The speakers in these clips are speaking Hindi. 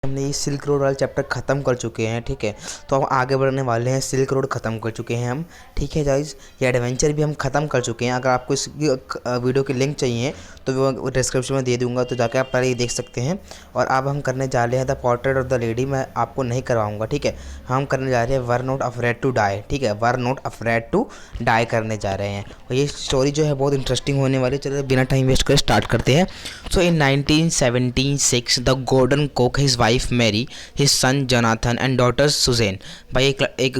हमने ये सिल्क रोड वाला चैप्टर ख़त्म कर चुके हैं, ठीक है। तो हम आगे बढ़ने वाले हैं, सिल्क रोड ख़त्म कर चुके हैं हम, ठीक है गाइस। ये एडवेंचर भी हम ख़त्म कर चुके हैं। अगर आपको इस वीडियो की लिंक चाहिए तो वो डिस्क्रिप्शन में दे दूंगा, तो जाकर आप पहले ये देख सकते हैं। और अब हम करने जा रहे हैं the portrait of the lady. मैं आपको नहीं करवाऊँगा, ठीक है। हम करने जा रहे हैं we're not afraid to die, ठीक है। We're not afraid to die करने जा रहे हैं। और ये स्टोरी जो है बहुत इंटरेस्टिंग होने वाली है। चलो बिना टाइम वेस्ट कर स्टार्ट करते हैं। So in 1976 the golden coke, his wife Mary, his son Jonathan and daughter Suzanne. भाई एक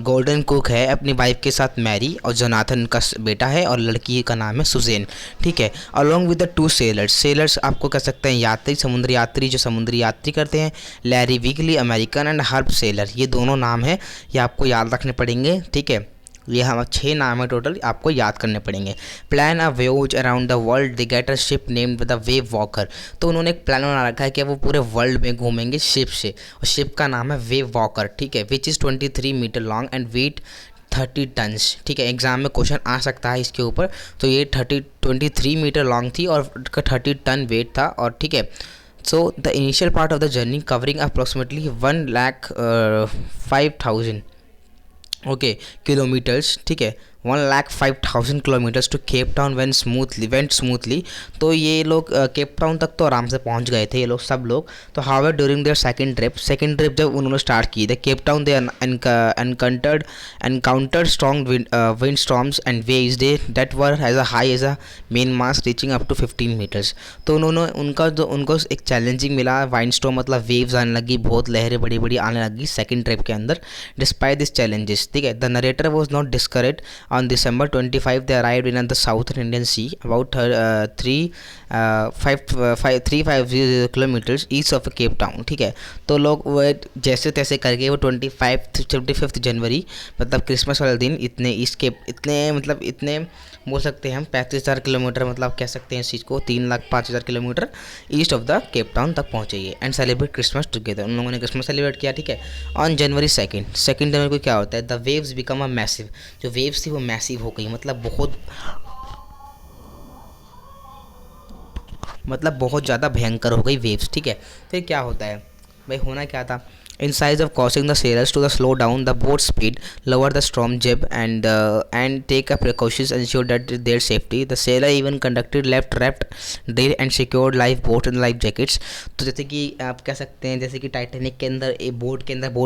गोल्डन कुक है, अपनी वाइफ के साथ मैरी, और जोनाथन का बेटा है, और लड़की का नाम है सुजैन, ठीक है। Along with the two sellers, sellers आपको कह सकते हैं यात्री, समुद्री यात्री, जो समुद्री यात्री करते हैं। Larry Wigley American and Herb Seller, ये दोनों नाम है, ये आपको याद रखने पड़ेंगे, ठीक है। ये हम 6 नाम है टोटल, आपको याद करने पड़ेंगे। Plan a voyage around the world, they get a ship named the wave walker. तो उन्होंने एक प्लान बना रखा है कि वो पूरे वर्ल्ड में घूमेंगे शिप से, और शिप का नाम है वेव वॉकर, ठीक है। Which is 23 metre long and weight 30 tons, ठीक है। एग्जाम में क्वेश्चन आ सकता है इसके ऊपर। तो ये 23 मीटर लॉन्ग थी और 30 टन वेट था, और ठीक है। So the initial part of the journey covering approximately 1,05,000 okay kilometres, ठीक है। 1,05,000 kilometres to Cape Town went smoothly. तो ये लोग केप टाउन तक तो आराम से पहुंच गए थे ये लोग, सब लोग। तो however during their second trip जब उन्होंने स्टार्ट की the Cape Town, they encountered strong wind storms and waves they that were as a high as a main mass reaching up to 15 metres. तो उनको एक चैलेंजिंग मिला, वाइंड स्टॉर्म मतलब वेव्स आने लगी, बहुत लहरें बड़ी बड़ी आने लगी सेकंड ट्रिप के अंदर। डिस्पाइट दिस चैलेंजेस, ठीक है, the narrator was not discourage. On December 25, they arrived in the southern Indian Sea, about 350 kilometres east of Cape Town, ठीक है। तो लोग वो जैसे तैसे करके वो 25 जनवरी, मतलब क्रिसमस वाले दिन, इतने बोल सकते हैं हम 35,000 किलोमीटर, मतलब कह सकते हैं इस चीज़ को 3,05,000 kilometre east of the Cape town तक पहुँचे ये, एंड सेलिब्रेट क्रिसमस टुगेदर। उन लोगों ने क्रिसमस सेलिब्रेट किया, ठीक है। ऑन जनवरी 2 जनवरी को क्या होता है, the waves become a massive. जो वेव्स थी वो मैसिव हो गई, मतलब बहुत ज़्यादा भयंकर हो गई वेव्स, ठीक है। फिर क्या होता है भाई, होना क्या था, in size of causing the sailors to slow down the boat speed, lower the storm jib, and take a precautions ensure that their safety. The sailor even conducted left raft drill and secured life boat and life jackets. तो जैसे कि आप कह सकते हैं, जैसे कि टाइटैनिक के अंदर बोट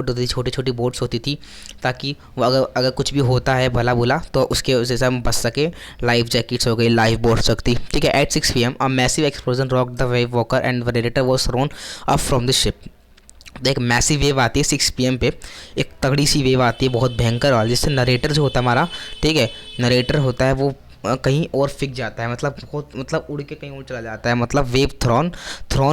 होती थी, छोटी छोटी बोट्स होती थी, ताकि वो अगर कुछ भी होता है भला बुला तो उसके वजह से हम बच सके। लाइफ जैकेट्स हो गई, लाइफ बोट सकती, ठीक है। At 6 PM a massive explosion rocked the wave walker and the narrator was thrown up from the ship. एक मैसिव वेव आती है 6 PM पे, एक तगड़ी सी वेव आती है बहुत भयंकर वाली, जिससे नरेटर जो होता है हमारा, ठीक है, नरेटर होता है वो कहीं और फिक जाता है, मतलब उड़ के कहीं और चला जाता है, मतलब wave thrown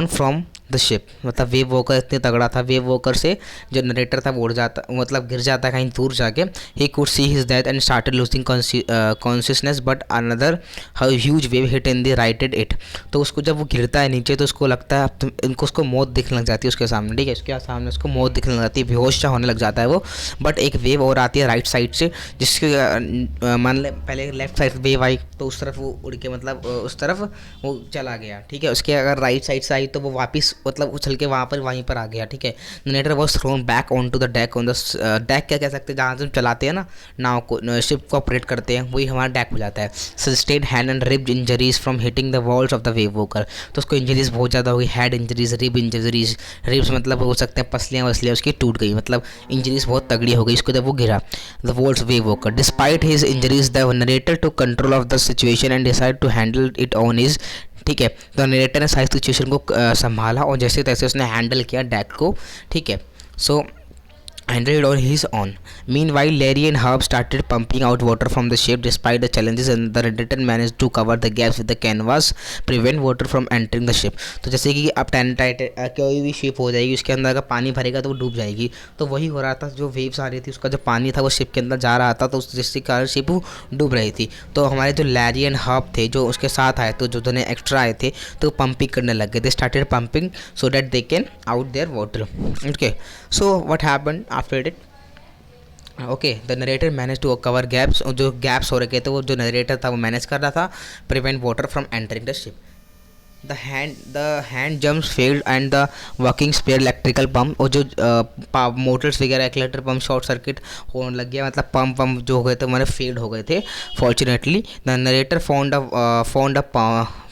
from the ship. मतलब वेव वॉकर इतने तगड़ा था, वेव वॉकर से जो नरेटर था वो उड़ जाता, मतलब गिर जाता है कहीं दूर जाके। He could see his death and started losing consciousness but another huge wave hit in the righted it. तो उसको जब वो गिरता है नीचे तो उसको लगता है उसको मौत दिखने लग जाती है उसके सामने, ठीक है। उसके सामने उसको मौत दिखने लग जाती है, बेहोश सा होने लग जाता है वो। बट एक वेव और आती है राइट साइड से, जिसके मान ले पहले लेफ्ट साइड वेव आई तो उस तरफ वो उड़ के, मतलब उस तरफ वो चला गया, ठीक है। उसके अगर राइट साइड से आई तो वो वापस मतलब उछल के वहीं पर आ गया, ठीक है। Narrator was thrown back on to the deck, on the deck क्या कह सकते हैं, जहाँ से हम चलाते हैं ना नाव को, शिप को ऑपरेट करते हैं, वही हमारा डेक हो जाता है। Sustained hand and rib injuries from hitting the walls of the wave walker. तो उसको इंजरीज बहुत ज़्यादा हो गई, head injuries, rib injuries. Ribs मतलब हो सकते हैं पसलियाँ वसलियाँ उसकी टूट गई, मतलब इंजरीज बहुत तगड़ी हो गई उसको जब वो गिरा। The walls wave walker despite his injuries the narrator to control of the situation and decide to handle it on his, ठीक है। तो नरेटर ने सारी सिचुएशन को संभाला और जैसे तैसे उसने हैंडल किया डेक को, ठीक है। सो handled on his own. Meanwhile, Larry and Herb started pumping out water from the ship. Despite the challenges, and the Redditor managed to cover the gaps with the canvas, prevent water from entering the ship. तो जैसे कि अब कोई भी शिप हो जाएगी, उसके अंदर अगर पानी भरेगा तो वो डूब जाएगी। तो वही हो रहा था, जो वेव्स आ रही थी उसका जो पानी था वो शिप के अंदर जा रहा था, तो जिसके कारण शिप डूब रही थी। तो हमारे जो लैरी एंड हर्ब थे जो उसके साथ आए, तो जो दोनों एक्स्ट्रा आए थे, तो पंपिंग करने लग गए। They started pumping so that they can out their water, okay. So what happened after it, okay, the narrator manage to cover gaps. जो गैप्स हो रखे थे वो जो नरेटर था वो मैनेज कर रहा था, prevent water from entering the ship. The hand jump failed and the working spare electrical pump, और जो मोटर्स वगैरह इलेक्ट्रिक पम्प शॉर्ट सर्किट होने लग गया, मतलब पंप जो हो गए थे हमारे फेल्ड हो गए थे। Fortunately the narrator found a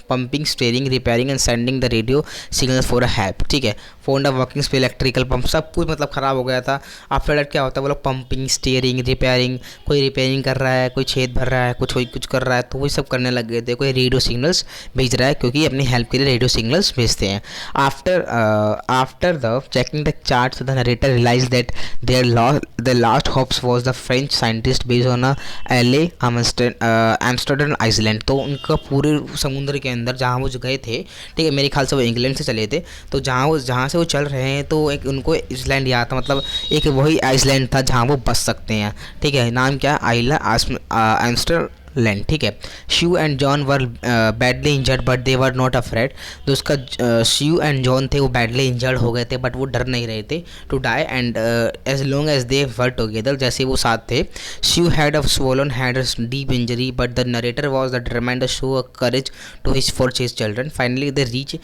pumping steering repairing and sending the radio signal for a help, ठीक है। Phone the working spare electrical pump, सब कुछ मतलब ख़राब हो गया था। आफ्टर दैट क्या होता है, वो लोग पंपिंग स्टीयरिंग रिपेयरिंग, कोई रिपेयरिंग कर रहा है, कोई छेद भर रहा है, कोई कुछ कर रहा है, तो वही सब करने लग गए थे। कोई रेडियो सिग्नल्स भेज रहा है, क्योंकि अपनी हेल्प के लिए रेडियो सिग्नल्स भेजते हैं। After the checking the charts the narrator realize that the last hopes was the French scientist based on Île Amsterdam Island. तो उनका पूरे समुद्र के अंदर जहाँ वो जो गए थे, ठीक है, मेरे ख्याल से वो इंग्लैंड से चले थे, तो जहाँ से वो चल रहे हैं, तो एक उनको आइसलैंड याद था, मतलब एक वही आइसलैंड था जहाँ वो बच सकते हैं, ठीक है। नाम क्या है, आइला एम्स्टरलैंड, ठीक है। Shue and John were badly injured but they were not afraid. तो उसका श्यू एंड जॉन थे, वो बैडली इंजर्ड हो गए थे, बट वो डर नहीं रहे थे to die, and as long as they were together, जैसे वो साथ थे। She had a swollen had a deep injury but the narrator was the determined to show a courage to his for his children. Finally, they reach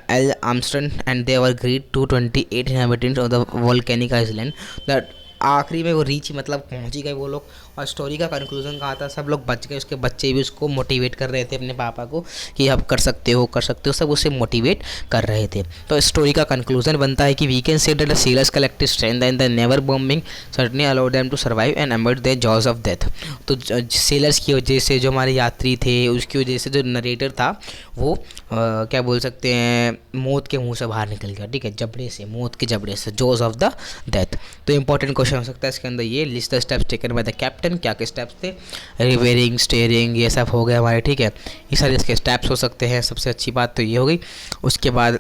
El Armstrong and they were greeted to 28 inhabitants of the volcanic island. That आखिरी में वो रीच मतलब पहुंच ही गए वो लोग। और स्टोरी का कंक्लूजन कहा था, सब लोग बच गए, उसके बच्चे भी उसको मोटिवेट कर रहे थे अपने पापा को कि आप कर सकते हो कर सकते हो, सब उसे मोटिवेट कर रहे थे। तो स्टोरी का कंक्लूजन बनता है कि we can say that the sailors collective strength and the never bombing certainly allowed them to survive and avoid the jaws of death. तो सेलर्स की वजह से, जो हमारे यात्री थे उसकी वजह से, जो नरेटर था वो क्या बोल सकते हैं, मौत के मुंह से बाहर निकल गया, ठीक है, जबड़े से, मौत के जबड़े से, जॉज ऑफ द डेथ। तो इंपॉर्टेंट क्वेश्चन हो सकता है इसके अंदर ये, list the steps taken by the captain, क्या क्या स्टेप्स थे, रिपेयरिंग स्टीयरिंग, ये सब हो गया हमारे, ठीक है। ये सारे इसके स्टेप्स हो सकते हैं। सबसे अच्छी बात तो ये हो गई। उसके बाद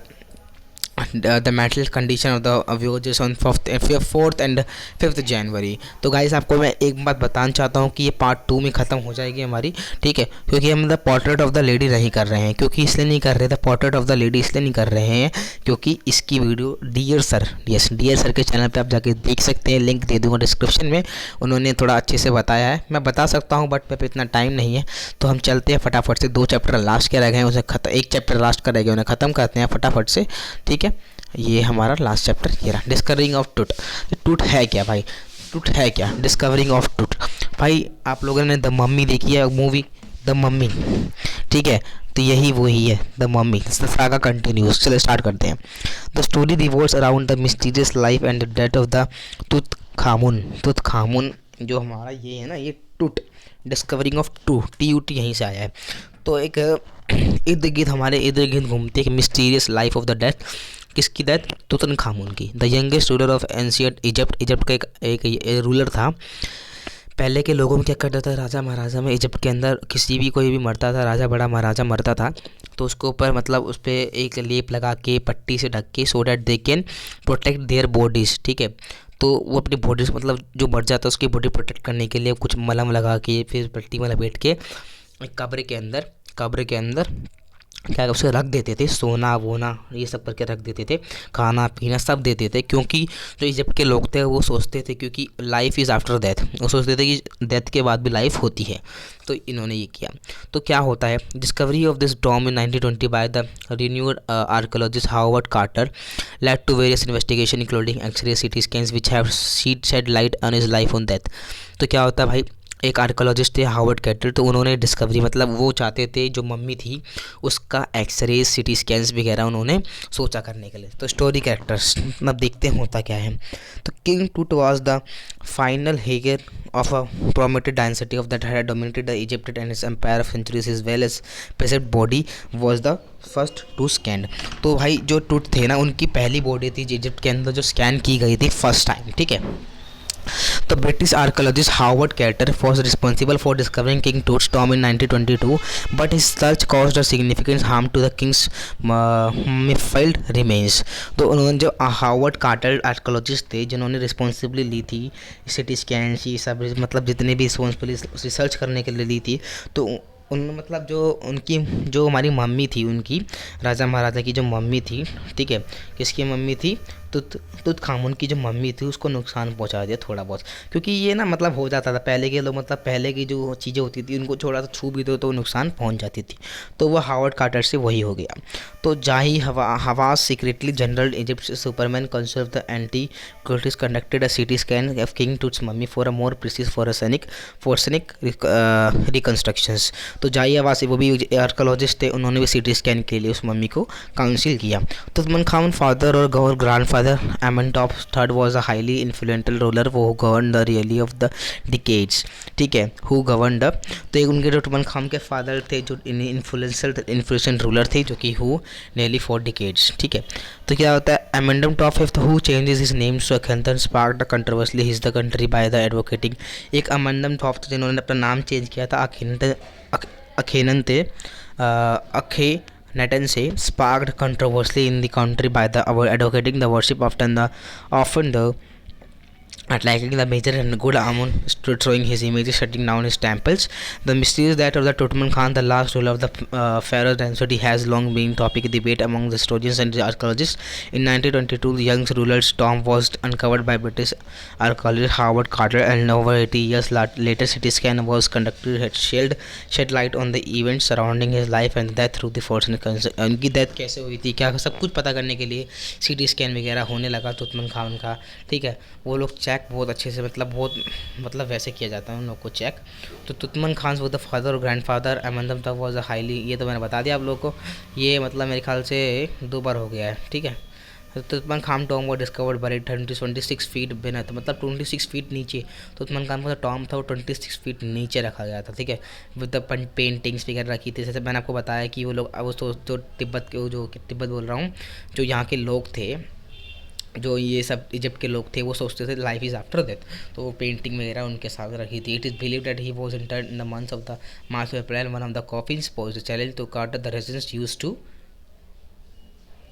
the mental condition of the viewers on 4th and 5th जनवरी। तो गाइस आपको मैं एक बात बताना चाहता हूँ कि ये पार्ट 2 में ख़त्म हो जाएगी हमारी, ठीक है, क्योंकि हम the portrait of the lady नहीं कर रहे हैं। क्योंकि इसलिए नहीं कर रहे थे पोर्ट्रेट ऑफ द लेडी, इसलिए नहीं कर रहे हैं क्योंकि इसकी वीडियो डियर सर के चैनल पर आप जाके देख सकते हैं, लिंक दे दूँगा डिस्क्रिप्शन में। उन्होंने थोड़ा अच्छे से बताया है, मैं बता सकता हूँ बट मेरे पे इतना टाइम नहीं है। तो हम चलते हैं फटाफट से, 2 चैप्टर लास्ट के रह गए, उसे एक चैप्टर लास्ट का रह गया, उन्हें ख़त्म करते हैं फटाफट से, ठीक है। ये हमारा लास्ट चैप्टर ये रहा, डिस्कवरिंग ऑफ टूट। टूट है क्या भाई, टूट है क्या, डिस्कवरिंग ऑफ टूट। भाई आप लोगों ने द मम्मी देखी है मूवी, द मम्मी, ठीक है, तो यही वही है द मम्मी। सागा कंटिन्यूज, चलो स्टार्ट करते हैं। The story revolves around the mysterious life and the death of the Tutankhamun जो हमारा ये है ना, ये टूट, डिस्कवरिंग ऑफ TUT यहीं से आया है। तो एक इर्द गिर्द हमारे इर्द गिर्द घूमते, एक mysterious life of the death, किसकी डेथ, तुतनखामुन की, the youngest ruler of ancient Egypt का एक रूलर था। पहले के लोगों में क्या करता था, राजा महाराजा में इजिप्ट के अंदर किसी भी कोई भी मरता था, राजा बड़ा महाराजा मरता था, तो उसके ऊपर मतलब उस पर एक लेप लगा के पट्टी से ढक के, so that they can protect their bodies, ठीक है। तो वो अपनी बॉडी से मतलब जो मर जाता है उसकी बॉडी प्रोटेक्ट करने के लिए कुछ मलहम लगा के फिर पट्टी में लपेट के एक कब्र के अंदर क्या उसे रख देते थे, सोना वोना ये सब करके रख देते थे, खाना पीना सब देते थे। क्योंकि जो इजिप्ट के लोग थे वो सोचते थे क्योंकि लाइफ इज़ आफ्टर डेथ, वो सोचते थे कि डेथ के बाद भी लाइफ होती है, तो इन्होंने ये किया। तो क्या होता है, discovery of this tomb in 1920 by the renewed archaeologist Howard Carter led to various investigation including x-ray CT scans which have shed light on his life on death. तो क्या होता है भाई, एक आर्कोलॉजिस्ट थे हावर्ड कैटल, तो उन्होंने डिस्कवरी मतलब वो चाहते थे जो मम्मी थी उसका एक्सरे CT स्कैन्स वगैरह उन्होंने सोचा करने के लिए। तो स्टोरी कैरेक्टर्स मतलब देखते हैं होता क्या है। तो king Tut was the final heir of a prominent dynasty of that had dominated the Egypt and its empire of centuries as well as present body was the first to scan. तो भाई जो टूट थे ना, उनकी पहली बॉडी थी इजिप्ट के अंदर जो स्कैन की गई थी फर्स्ट टाइम, ठीक है। The British archaeologist Howard Carter was responsible for discovering King Tut's tomb in 1922, but his search caused a significant harm to the king's mummified remains. तो उन्होंने जो हावर्ड कार्टर आर्कोलॉजिस्ट थे जिन्होंने रिस्पॉन्सिबिलिटी ली थी CT स्कैन ये सब मतलब जितने भी रिस्पॉन्सिबिलिटी रिसर्च करने के लिए ली थी, तो उन्होंने मतलब जो उनकी जो हमारी मम्मी थी, उनकी राजा महाराजा की जो मम्मी थी, ठीक है, किसकी मम्मी थी, तुत खामुन की जो मम्मी थी उसको नुकसान पहुंचा दिया थोड़ा बहुत, क्योंकि ये ना मतलब हो जाता था पहले के लोग, मतलब पहले की जो चीज़ें होती थी उनको थोड़ा सा छू भी दो तो नुकसान पहुंच जाती थी। तो वो हावर्ड कार्टर से वही हो गया। तो Zahi Hawass secretly general Egypt superman conserve the antiquities conducted a CT scan of king Tut's mummy for a more precise forensic reconstructions. तो जाही हवास वो भी आर्कोलॉजिस्ट थे, उन्होंने भी सीटी स्कैन के लिए उस मम्मी को काउंसिल किया। तुतनखामुन फादर और grandfather Amenhotep third was a highly influential ruler वो govern the realm of the decades, ठीक है, हु गवर्न द। तो एक उनके जो तुतनखामुन के फादर थे जो इन्फ्लुएंशियल रूलर थे जो कि हु नियरली 4 डिकेड्स, ठीक है। तो क्या होता है Amenhotep fifth who changes his name to Akhenaten spark the controversially his the country by the advocating. एक अमेंडम टॉप थे जिन्होंने अपना नाम चेंज किया था अखेनन थे अखेनटन से sparked controversy in the country by the advocating the worship often the attacking the major and good Amun, throwing his images, shutting down his temples. The mysterious death of the Tutankhamun, the last ruler of the pharaoh dynasty, has long been topic of debate among the historians and the archaeologists. In 1922, the young ruler's tomb was uncovered by British archaeologist Howard Carter, and over 80 years later, CT scan was conducted, had shed light on the events surrounding his life and death through the force and उनकी डेथ कैसे हुई थी, क्या सब कुछ पता करने के लिए CT स्कैन वगैरह होने लगा तुतनखामुन का, ठीक है। वो लोग चेक बहुत अच्छे से मतलब वैसे किया जाता है उन लोग को चेक। तो तुतनखामुन वो द फादर और ग्रैंड फादर एमनदम तक वॉज अ हाईली, ये तो मैंने बता दिया आप लोगों को, ये मतलब मेरे ख्याल से 2 बार हो गया है, ठीक है। तुतनखामुन टॉम वो डिस्कवर्ड बरीड 26 फीट बिना, तो मतलब 26 फीट नीचे तुतनखामुन का टॉम था वो 26 फीट नीचे रखा गया था, ठीक है। विद द पेंटिंग्स वगैरह रखी थी, जैसे मैंने आपको बताया कि वो लोग वो जो तिब्बत के जो तिब्बत बोल रहा हूँ, जो यहाँ के लोग थे, जो ये सब इजिप्ट के लोग थे, वो सोचते थे लाइफ इज़ आफ्टर डेथ, तो वो पेंटिंग वगैरह उनके साथ रखी थी। It is believe that he was interred in the months of the March April one of the coffins posed challenge to cart the residents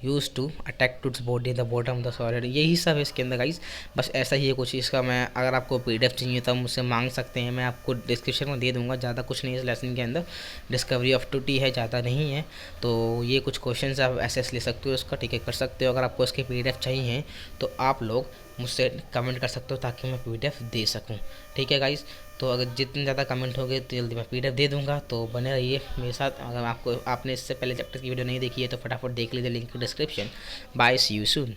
use to attack Tut's body in the bottom of the solid. यही सब है इसके अंदर गाइस, बस ऐसा ही है कुछ इसका। मैं अगर आपको PDF चाहिए तो मुझसे मांग सकते हैं, मैं आपको डिस्क्रिप्शन में दे दूंगा। ज़्यादा कुछ नहीं है इस लेसन के अंदर, डिस्कवरी ऑफ टूटी है, ज़्यादा नहीं है। तो ये कुछ क्वेश्चन आप एसेस ले सकते हो इसका, ठीक है, कर सकते हो। अगर आपको इसके PDF चाहिए तो आप लोग मुझसे कमेंट कर सकते हो ताकि मैं PDF दे सकूँ, ठीक है गाइस। तो अगर जितने ज़्यादा कमेंट हो गए तो जल्दी मैं PDF दे दूंगा, तो बने रहिए मेरे साथ। अगर आपने इससे पहले चैप्टर की वीडियो नहीं देखी है तो फटाफट देख लीजिए, link description. Bye, see you soon.